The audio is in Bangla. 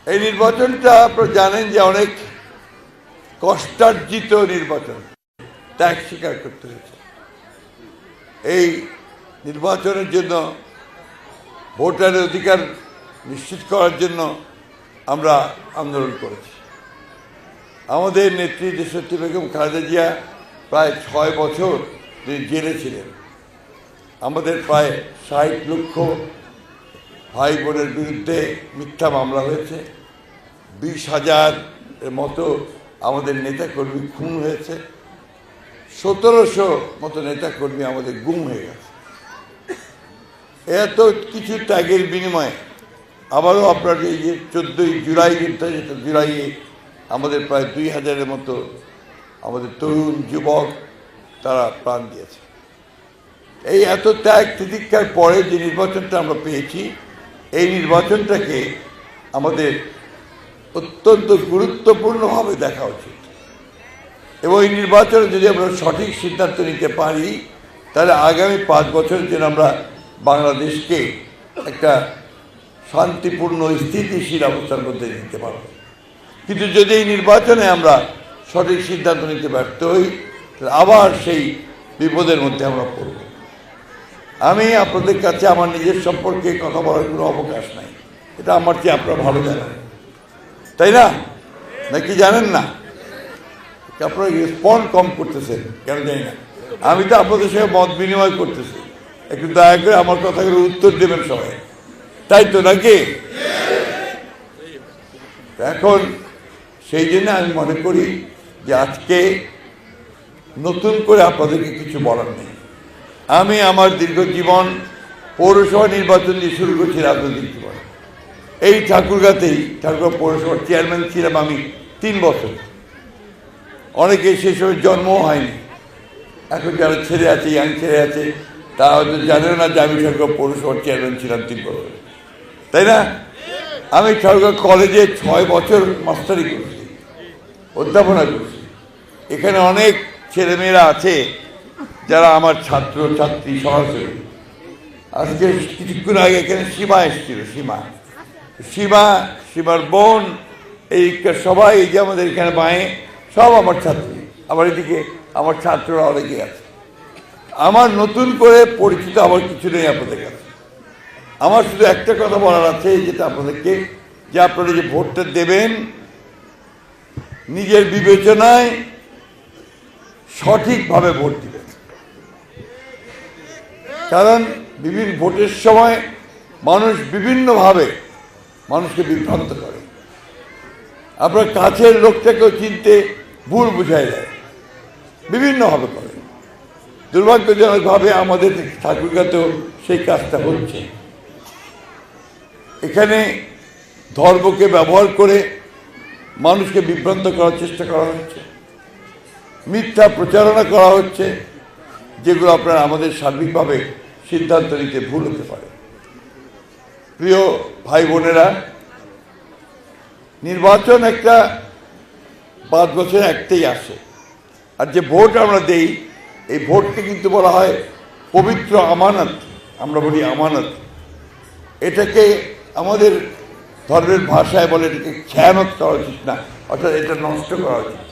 এই নির্বাচনটা আপনারা জানেন যে অনেক কষ্টার্জিত নির্বাচন, ত্যাগ স্বীকার করতে হয়েছে। এই নির্বাচনের জন্য ভোটারের অধিকার নিশ্চিত করার জন্য আমরা আন্দোলন করেছি। আমাদের নেত্রী দেশনেত্রী বেগম খালেদা জিয়া প্রায় ৬ বছর জেলে ছিলেন। আমাদের প্রায় ৬০ লক্ষ ভাই বোনের বিরুদ্ধে মিথ্যা মামলা হয়েছে। ২০,০০০-এর মতো আমাদের নেতাকর্মী খুন হয়েছে। ১৭০০ মতো নেতাকর্মী আমাদের গুম হয়ে গেছে। এত কিছু ত্যাগের বিনিময়ে আবারও আপনার এই যে ১৪ই জুলাই যুদ্ধে, যেটা জুলাইয়ে আমাদের প্রায় ২,০০০-এর মতো আমাদের তরুণ যুবক তারা প্রাণ দিয়েছে। এই এত ত্যাগ তিতিক্ষার পরে যে নির্বাচনটা আমরা পেয়েছি, এই নির্বাচনটাকে আমাদের অত্যন্ত গুরুত্বপূর্ণভাবে দেখা উচিত এবং এই নির্বাচনে যদি আমরা সঠিক সিদ্ধান্ত নিতে পারি তাহলে আগামী ৫ বছরের জন্য আমরা বাংলাদেশকে একটা শান্তিপূর্ণ স্থিতিশীল অবস্থার মধ্যে নিতে পারব। কিন্তু যদি এই নির্বাচনে আমরা সঠিক সিদ্ধান্ত নিতে ব্যর্থ হই তাহলে আবার সেই বিপদের মধ্যে আমরা পড়ব। আমি আপনাদের কাছে আমার নিজের সম্পর্কে কথা বলার কোনো অবকাশ নাই, এটা আমার চেয়ে আপনারা ভালো জানেন, তাই না? নাকি জানেন না? আপনারা রেসপন্ড কম করতেছেন কেন জানি না। আমি তো আপনাদের সঙ্গে মত বিনিময় করতেছি, একটু দয়া করে আমার কথাগুলো উত্তর দেবেন সবাই, তাই তো নাকি? এখন সেই জন্য আমি মনে করি যে আজকে নতুন করে আপনাদেরকে কিছু বলার নেই। আমি আমার দীর্ঘ জীবন পৌরসভা নির্বাচন দিয়ে শুরু করছি রাজনৈতিক জীবন। এই ঠাকুরগাঁতেই, ঠাকুরগাঁ পৌরসভার চেয়ারম্যান ছিলাম আমি ৩ বছর। অনেকে সেই সময় জন্মও হয়নি। এখন যারা ছেলে আছে, ইয়াং ছেলে আছে, তা হয়তো জানেন না যে আমি ঠাকুরগাঁ পৌরসভার চেয়ারম্যান ছিলাম ৩ বছর, তাই না? আমি ঠাকুরগাঁ কলেজে ৬ বছর মাস্টারি করছি, অধ্যাপনা করছি। এখানে অনেক ছেলেমেয়েরা আছে যারা আমার ছাত্র ছাত্রী সরাসরি। আজকে কিছুক্ষণ আগে এখানে সীমা এসেছিল, সীমার বোন, এই সবাই এই যে আমাদের এখানে বাঁয়ে সব আমার ছাত্রী। আবার এদিকে আমার ছাত্ররা অনেকে আছে। আমার নতুন করে পরিচিত আমার কিছু নেই আপনাদের কাছে। আমার শুধু একটা কথা বলার আছে, যেটা আপনাদেরকে, যে আপনারা যে ভোটটা দেবেন নিজের বিবেচনায় সঠিকভাবে ভোট দিবেন। কারণ বিভিন্ন ভোটের সময় মানুষ বিভিন্নভাবে মানুষকে বিভ্রান্ত করে। আপনার কাছের লোকটাকেও চিনতে ভুল বুঝাই দেয়, বিভিন্নভাবে করে। দুর্ভাগ্যজনকভাবে আমাদের ঠাকুরগাঁতেও সেই কাজটা হচ্ছে। এখানে ধর্মকে ব্যবহার করে মানুষকে বিভ্রান্ত করার চেষ্টা করা হচ্ছে, মিথ্যা প্রচারণা করা হচ্ছে, যেগুলো আপনার আমাদের সার্বিকভাবে সিদ্ধান্ত নিতে ভুল হতে পারে। প্রিয় ভাই বোনেরা, নির্বাচন একটা ৫ বছরে একটাই আসে। আর যে ভোট আমরা দেই, এই ভোটকে কিন্তু বলা হয় পবিত্র আমানত। আমরা বলি আমানত। এটাকে আমাদের ধর্মের ভাষায় বলে এটাকে খেয়ানত করা উচিত না, অর্থাৎ এটা নষ্ট করা উচিত।